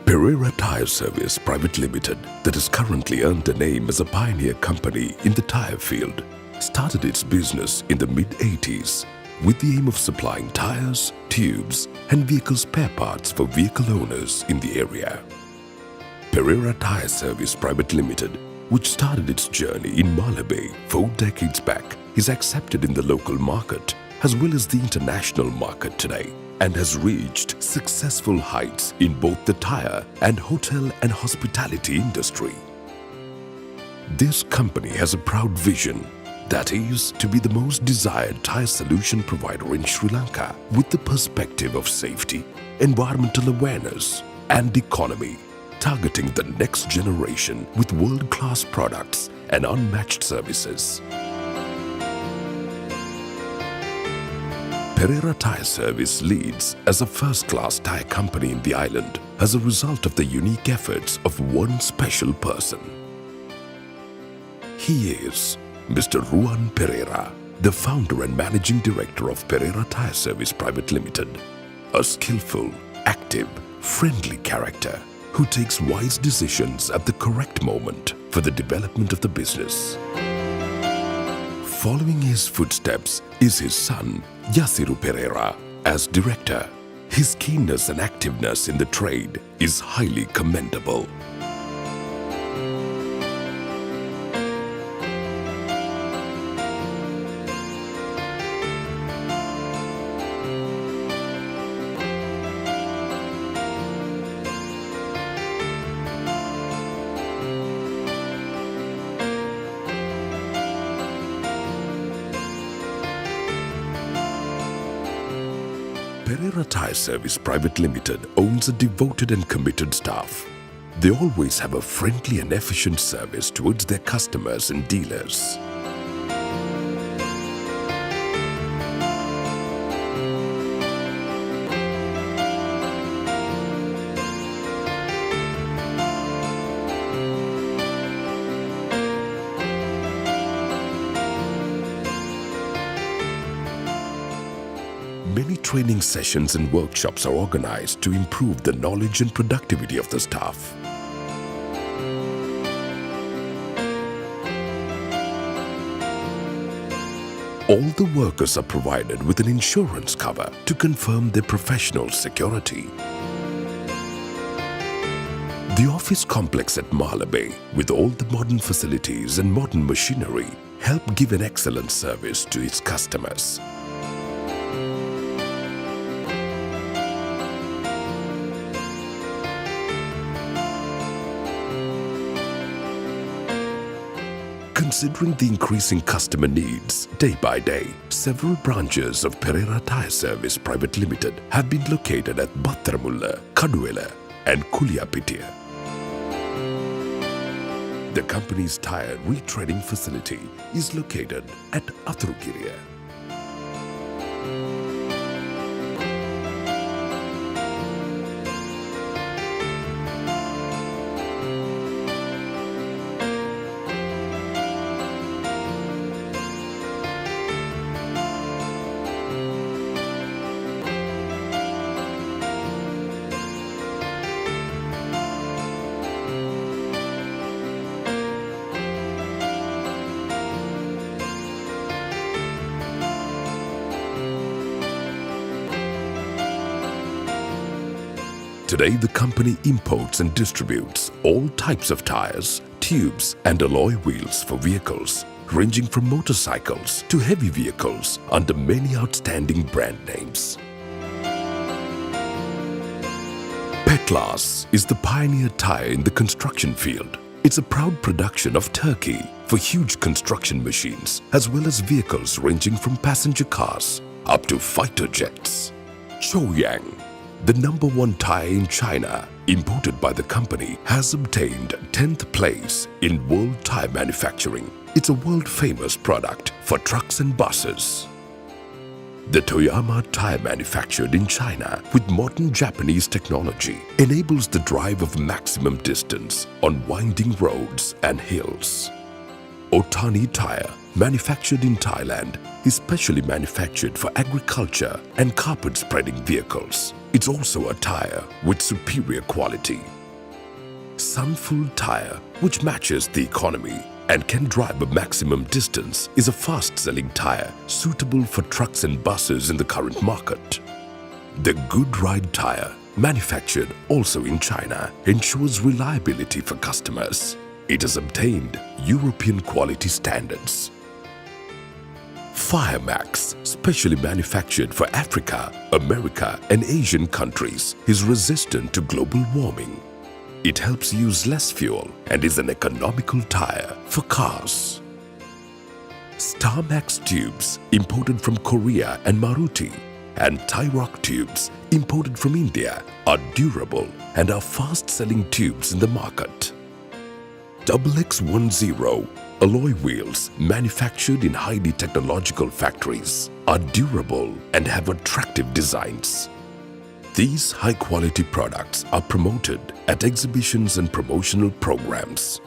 Perera Tyre Service Private Limited, that has currently earned the name as a pioneer company in the tyre field, started its business in the mid-80s with the aim of supplying tyres, tubes and vehicle spare parts for vehicle owners in the area. Perera Tyre Service Private Limited, which started its journey in Malabar 4 decades back, is accepted in the local market as well as the international market today, and has reached successful heights in both the tyre and hotel and hospitality industry. This company has a proud vision, that is to be the most desired tyre solution provider in Sri Lanka with the perspective of safety, environmental awareness and economy, targeting the next generation with world-class products and unmatched services. Perera Tyre Service leads as a first-class tyre company in the island as a result of the unique efforts of one special person. He is Mr. Ruan Perera, the founder and managing director of Perera Tyre Service Private Limited, a skillful, active, friendly character who takes wise decisions at the correct moment for the development of the business. Following his footsteps is his son, Yasiru Perera, as director. His keenness and activeness in the trade is highly commendable. Perera Tyre Service Private Limited owns a devoted and committed staff. They always have a friendly and efficient service towards their customers and dealers. Many training sessions and workshops are organized to improve the knowledge and productivity of the staff. All the workers are provided with an insurance cover to confirm their professional security. The office complex at Malabar, with all the modern facilities and modern machinery, help give an excellent service to its customers. Considering the increasing customer needs day by day, several branches of Perera Tyre Service Private Limited have been located at Battaramulla, Kaduwela and Kuliyapitiya. The company's tyre retreading facility is located at Athurukiriya. Today, the company imports and distributes all types of tires, tubes and alloy wheels for vehicles, ranging from motorcycles to heavy vehicles under many outstanding brand names. Petlas is the pioneer tire in the construction field. It's a proud production of Turkey for huge construction machines as well as vehicles ranging from passenger cars up to fighter jets. Chaoyang, the #1 tire in China, imported by the company, has obtained 10th place in world tire manufacturing. It's a world-famous product for trucks and buses. The Toyama tire manufactured in China with modern Japanese technology enables the drive of maximum distance on winding roads and hills. Otani tire, manufactured in Thailand, is specially manufactured for agriculture and carpet spreading vehicles. It's also a tire with superior quality, Sunfull tire, which matches the economy and can drive a maximum distance, is a fast-selling tire suitable for trucks and buses in the current market. The Good Ride tire, manufactured also in China, ensures reliability for customers. It has obtained European quality standards. Firmax, specially manufactured for Africa, America and Asian countries, is resistant to global warming. It helps use less fuel and is an economical tire for cars. Starmax tubes, imported from Korea and Maruti, and Tyrock tubes, imported from India, are durable and are fast-selling tubes in the market. XX10 alloy wheels, manufactured in highly technological factories, are durable and have attractive designs. These high-quality products are promoted at exhibitions and promotional programs.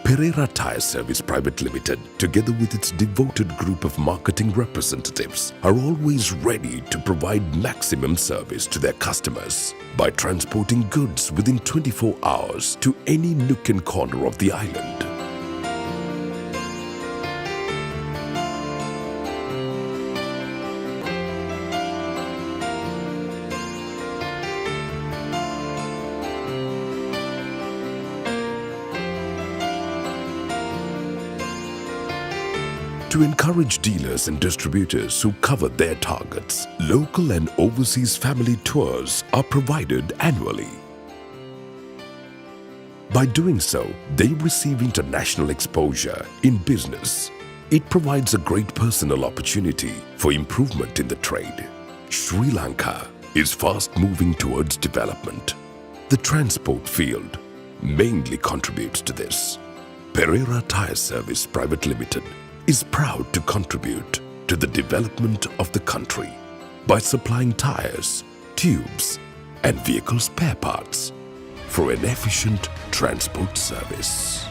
Perera Tyre Service Pvt Ltd, together with its devoted group of marketing representatives, are always ready to provide maximum service to their customers by transporting goods within 24 hours to any nook and corner of the island. To encourage dealers and distributors who cover their targets, local and overseas family tours are provided annually. By doing so, they receive international exposure in business. It provides a great personal opportunity for improvement in the trade. Sri Lanka is fast moving towards development. The transport field mainly contributes to this. Perera Tyre Service Pvt Ltd is proud to contribute to the development of the country by supplying tires, tubes, and vehicle spare parts for an efficient transport service.